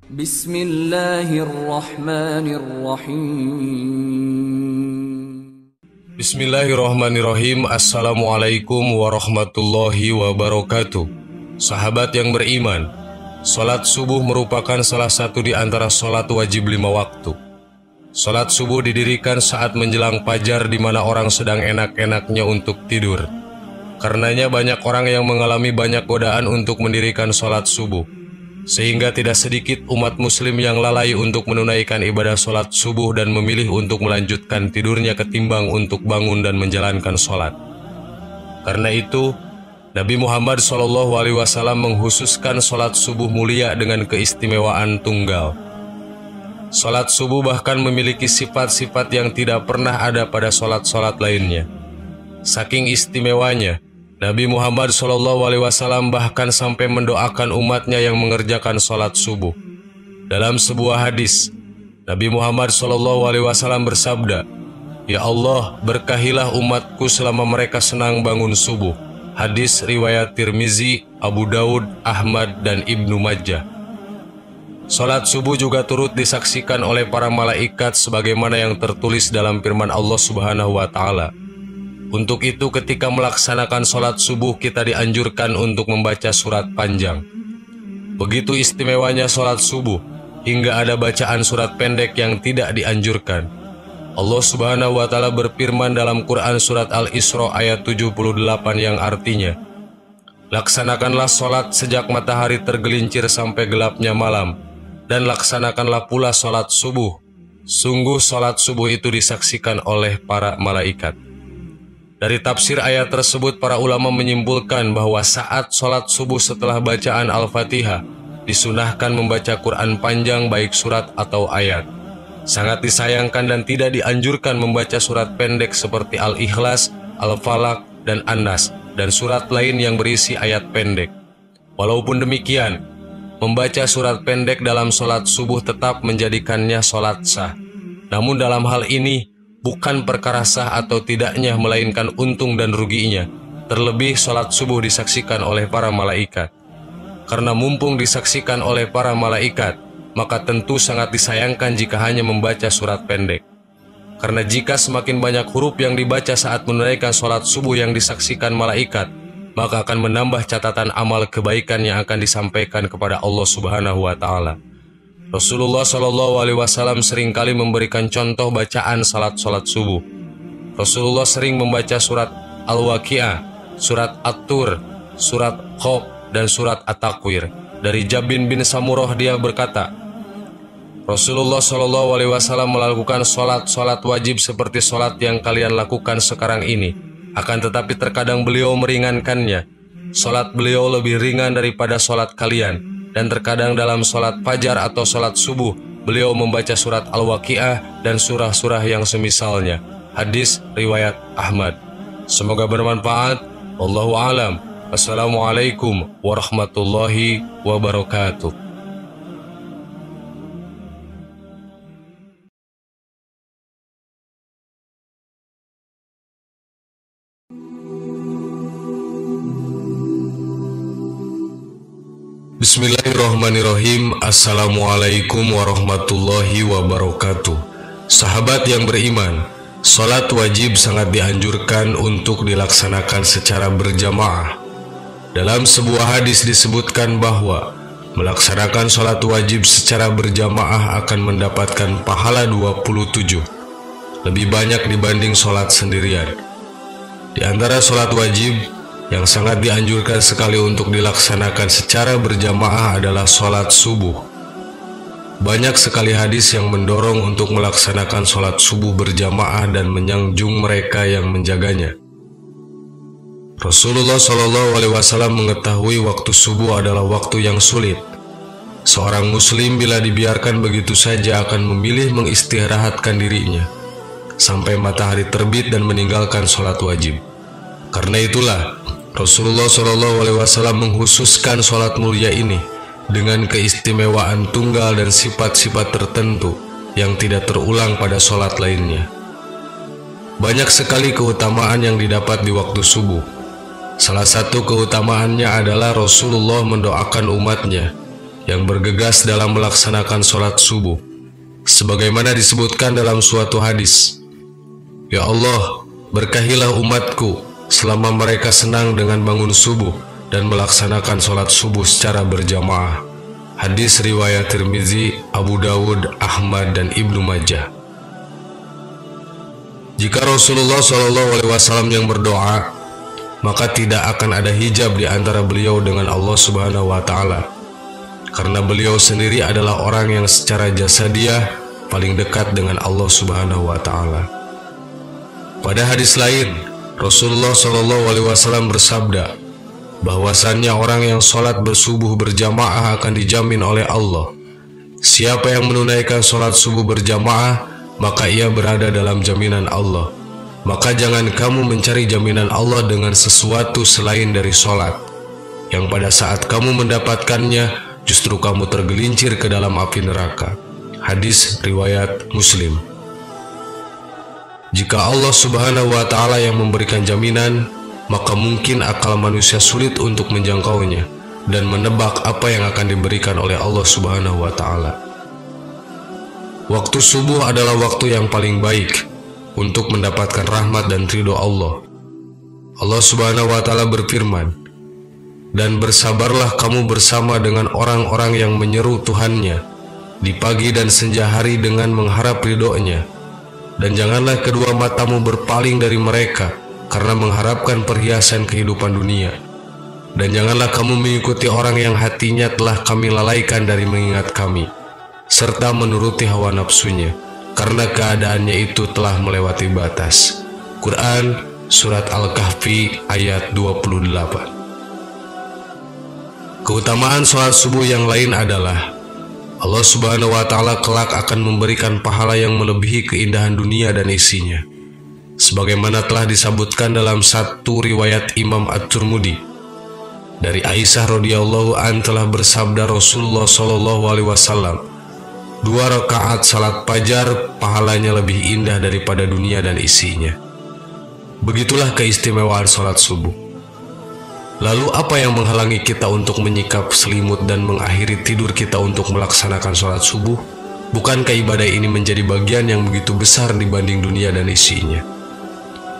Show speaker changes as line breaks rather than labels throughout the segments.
Bismillahirrahmanirrahim.
Bismillahirrahmanirrahim. Assalamualaikum warahmatullahi wabarakatuh. Sahabat yang beriman, salat subuh merupakan salah satu di antara salat wajib 5 waktu. Salat subuh didirikan saat menjelang fajar di mana orang sedang enak-enaknya untuk tidur. Karenanya banyak orang yang mengalami banyak godaan untuk mendirikan salat subuh, sehingga tidak sedikit umat muslim yang lalai untuk menunaikan ibadah salat subuh dan memilih untuk melanjutkan tidurnya ketimbang untuk bangun dan menjalankan salat. Karena itu, Nabi Muhammad SAW menghususkan salat subuh mulia dengan keistimewaan tunggal. Salat subuh bahkan memiliki sifat-sifat yang tidak pernah ada pada salat-salat lainnya. Saking istimewanya, Nabi Muhammad SAW bahkan sampai mendoakan umatnya yang mengerjakan salat subuh. Dalam sebuah hadis, Nabi Muhammad SAW bersabda, "Ya Allah, berkahilah umatku selama mereka senang bangun subuh." Hadis riwayat Tirmizi, Abu Daud, Ahmad, dan Ibnu Majah. Salat subuh juga turut disaksikan oleh para malaikat sebagaimana yang tertulis dalam firman Allah Subhanahu wa Ta'ala. Untuk itu, ketika melaksanakan salat subuh, kita dianjurkan untuk membaca surat panjang. Begitu istimewanya salat subuh, hingga ada bacaan surat pendek yang tidak dianjurkan. Allah Subhanahu wa Ta'ala berfirman dalam Quran surat Al-Isra ayat 78 yang artinya, "Laksanakanlah salat sejak matahari tergelincir sampai gelapnya malam, dan laksanakanlah pula salat subuh. Sungguh salat subuh itu disaksikan oleh para malaikat." Dari tafsir ayat tersebut, para ulama menyimpulkan bahwa saat salat subuh setelah bacaan Al-Fatihah, disunahkan membaca Quran panjang baik surat atau ayat. Sangat disayangkan dan tidak dianjurkan membaca surat pendek seperti Al-Ikhlas, Al-Falaq, dan An-Nas, dan surat lain yang berisi ayat pendek. Walaupun demikian, membaca surat pendek dalam salat subuh tetap menjadikannya salat sah. Namun dalam hal ini, bukan perkara sah atau tidaknya, melainkan untung dan ruginya. Terlebih salat subuh disaksikan oleh para malaikat. Karena mumpung disaksikan oleh para malaikat, maka tentu sangat disayangkan jika hanya membaca surat pendek. Karena jika semakin banyak huruf yang dibaca saat menunaikan salat subuh yang disaksikan malaikat, maka akan menambah catatan amal kebaikan yang akan disampaikan kepada Allah Subhanahu wa Ta'ala. Rasulullah SAW seringkali memberikan contoh bacaan salat-salat subuh. Rasulullah sering membaca surat Al-Waqi'ah, surat At-Tur, surat Qaf, dan surat At-Takwir. Dari Jabin bin Samurah dia berkata, Rasulullah SAW melakukan salat wajib seperti salat yang kalian lakukan sekarang ini. Akan tetapi terkadang beliau meringankannya. Salat beliau lebih ringan daripada salat kalian. Dan terkadang dalam salat fajar atau salat subuh, beliau membaca surat Al-Waqi'ah dan surah-surah yang semisalnya. Hadis riwayat Ahmad. Semoga bermanfaat. Wallahu a'lam. Assalamualaikum warahmatullahi wabarakatuh. Bismillahirrahmanirrahim. Assalamualaikum warahmatullahi wabarakatuh. Sahabat yang beriman, salat wajib sangat dianjurkan untuk dilaksanakan secara berjamaah. Dalam sebuah hadis disebutkan bahwa melaksanakan salat wajib secara berjamaah akan mendapatkan pahala 27, lebih banyak dibanding salat sendirian. Di antara salat wajib yang sangat dianjurkan sekali untuk dilaksanakan secara berjamaah adalah salat subuh. Banyak sekali hadis yang mendorong untuk melaksanakan salat subuh berjamaah dan menyanjung mereka yang menjaganya. Rasulullah SAW mengetahui waktu subuh adalah waktu yang sulit. Seorang muslim bila dibiarkan begitu saja akan memilih mengistirahatkan dirinya sampai matahari terbit dan meninggalkan salat wajib. Karena itulah Rasulullah SAW menghususkan salat mulia ini dengan keistimewaan tunggal dan sifat-sifat tertentu yang tidak terulang pada salat lainnya. Banyak sekali keutamaan yang didapat di waktu subuh. Salah satu keutamaannya adalah Rasulullah mendoakan umatnya yang bergegas dalam melaksanakan sholat subuh, sebagaimana disebutkan dalam suatu hadis. Ya Allah, berkahilah umatku selama mereka senang dengan bangun subuh dan melaksanakan sholat subuh secara berjamaah. Hadis riwayat Tirmizi, Abu Dawud, Ahmad, dan Ibnu Majah. Jika Rasulullah SAW yang berdoa, maka tidak akan ada hijab di antara beliau dengan Allah Subhanahu wa Ta'ala, karena beliau sendiri adalah orang yang secara jasadiah paling dekat dengan Allah Subhanahu wa Ta'ala. Pada hadis lain, Rasulullah SAW bersabda bahwasannya orang yang sholat bersubuh berjamaah akan dijamin oleh Allah. Siapa yang menunaikan sholat subuh berjamaah, maka ia berada dalam jaminan Allah. Maka jangan kamu mencari jaminan Allah dengan sesuatu selain dari sholat, yang pada saat kamu mendapatkannya justru kamu tergelincir ke dalam api neraka. Hadis riwayat Muslim. Jika Allah Subhanahu wa Ta'ala yang memberikan jaminan, maka mungkin akal manusia sulit untuk menjangkaunya dan menebak apa yang akan diberikan oleh Allah Subhanahu wa Ta'ala. Waktu subuh adalah waktu yang paling baik untuk mendapatkan rahmat dan ridho Allah. Allah Subhanahu wa Ta'ala berfirman, "Dan bersabarlah kamu bersama dengan orang-orang yang menyeru Tuhannya di pagi dan senja hari dengan mengharap ridhonya. Dan janganlah kedua matamu berpaling dari mereka karena mengharapkan perhiasan kehidupan dunia. Dan janganlah kamu mengikuti orang yang hatinya telah kami lalaikan dari mengingat kami, serta menuruti hawa nafsunya, karena keadaannya itu telah melewati batas." Quran Surat Al-Kahfi ayat 28. Keutamaan sholat subuh yang lain adalah Allah Subhanahu wa Ta'ala kelak akan memberikan pahala yang melebihi keindahan dunia dan isinya, sebagaimana telah disebutkan dalam satu riwayat Imam At-Tirmidzi. Dari Aisyah radhiyallahu an telah bersabda Rasulullah SAW, 2 rakaat salat fajar pahalanya lebih indah daripada dunia dan isinya. Begitulah keistimewaan salat subuh. Lalu apa yang menghalangi kita untuk menyikap selimut dan mengakhiri tidur kita untuk melaksanakan salat subuh? Bukankah ibadah ini menjadi bagian yang begitu besar dibanding dunia dan isinya?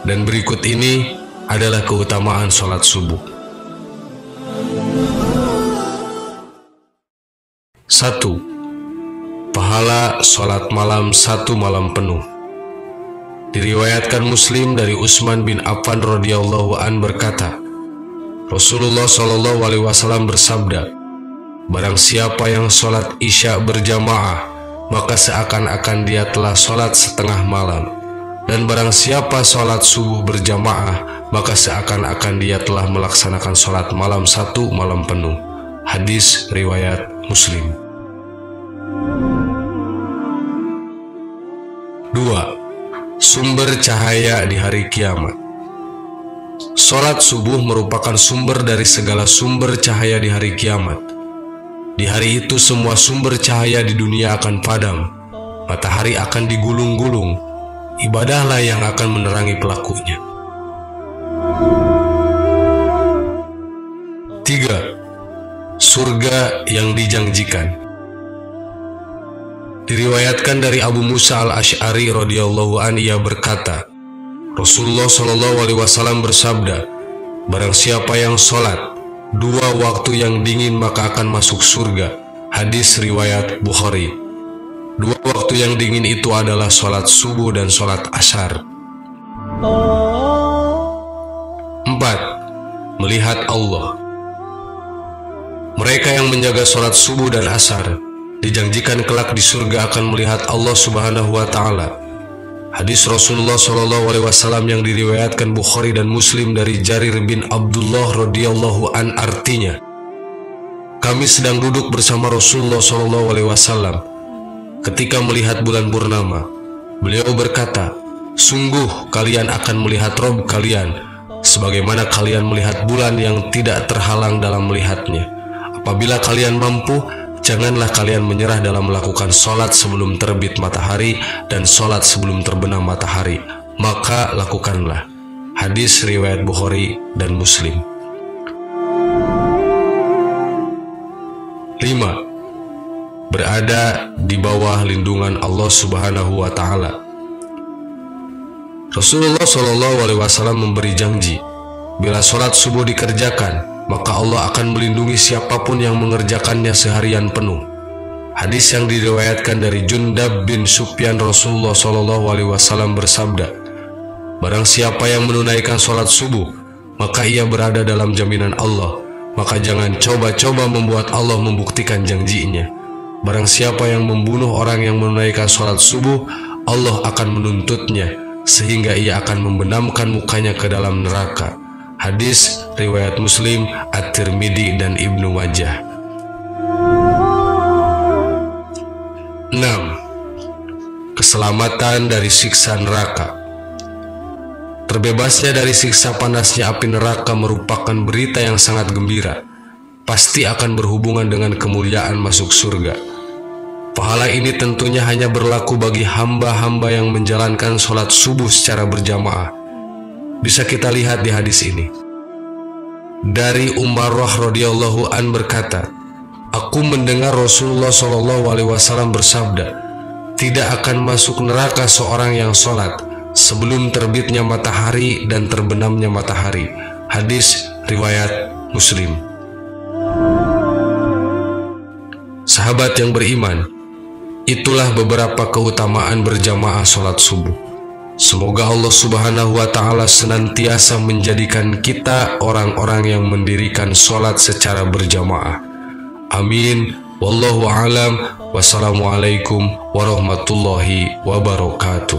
Dan berikut ini adalah keutamaan salat subuh. 1. Pahala sholat malam 1 malam penuh. Diriwayatkan Muslim dari Utsman bin Affan radhiyallahu an berkata, Rasulullah SAW bersabda, "Barang siapa yang sholat isya berjamaah, maka seakan-akan dia telah sholat setengah malam. Dan barang siapa sholat subuh berjamaah, maka seakan-akan dia telah melaksanakan sholat malam 1 malam penuh." Hadis riwayat Muslim. 2. Sumber cahaya di hari kiamat. Sholat subuh merupakan sumber dari segala sumber cahaya di hari kiamat. Di hari itu semua sumber cahaya di dunia akan padam, matahari akan digulung-gulung, ibadahlah yang akan menerangi pelakunya. 3. Surga yang dijanjikan. Diriwayatkan dari Abu Musa al-Asy'ari radhiyallahu an, ia berkata, Rasulullah SAW bersabda, "Barang siapa yang sholat 2 waktu yang dingin maka akan masuk surga." Hadis riwayat Bukhari. 2 waktu yang dingin itu adalah sholat subuh dan sholat asar. 4. Melihat Allah. Mereka yang menjaga sholat subuh dan asar dijanjikan kelak di surga akan melihat Allah Subhanahu wa Ta'ala. Hadis Rasulullah SAW yang diriwayatkan Bukhari dan Muslim dari Jarir bin Abdullah radhiyallahu an artinya, kami sedang duduk bersama Rasulullah SAW ketika melihat bulan purnama. Beliau berkata, "Sungguh kalian akan melihat Rob kalian sebagaimana kalian melihat bulan yang tidak terhalang dalam melihatnya. Apabila kalian mampu, janganlah kalian menyerah dalam melakukan sholat sebelum terbit matahari dan sholat sebelum terbenam matahari, maka lakukanlah." Hadis riwayat Bukhari dan Muslim. 5. berada di bawah lindungan Allah Subhanahu wa Ta'ala. Rasulullah SAW memberi janji, bila sholat subuh dikerjakan, maka Allah akan melindungi siapapun yang mengerjakannya seharian penuh. Hadis yang diriwayatkan dari Jundab bin Sufyan, Rasulullah SAW bersabda, barang siapa yang menunaikan sholat subuh, maka ia berada dalam jaminan Allah. Maka jangan coba-coba membuat Allah membuktikan janjinya. Barang siapa yang membunuh orang yang menunaikan sholat subuh, Allah akan menuntutnya, sehingga ia akan membenamkan mukanya ke dalam neraka. Hadis riwayat Muslim, At-Tirmidzi, dan Ibnu Majah. 6. Keselamatan dari siksa neraka. Terbebasnya dari siksa panasnya api neraka merupakan berita yang sangat gembira. Pasti akan berhubungan dengan kemuliaan masuk surga. Pahala ini tentunya hanya berlaku bagi hamba-hamba yang menjalankan sholat subuh secara berjamaah. Bisa kita lihat di hadis ini. Dari Umarrah radhiyallahu an berkata, aku mendengar Rasulullah SAW bersabda, tidak akan masuk neraka seorang yang sholat sebelum terbitnya matahari dan terbenamnya matahari. Hadis riwayat Muslim. Sahabat yang beriman, itulah beberapa keutamaan berjamaah sholat subuh. Semoga Allah Subhanahu wa Ta'ala senantiasa menjadikan kita orang-orang yang mendirikan sholat secara berjamaah. Amin. Wallahu a'lam. Wassalamualaikum warahmatullahi wabarakatuh.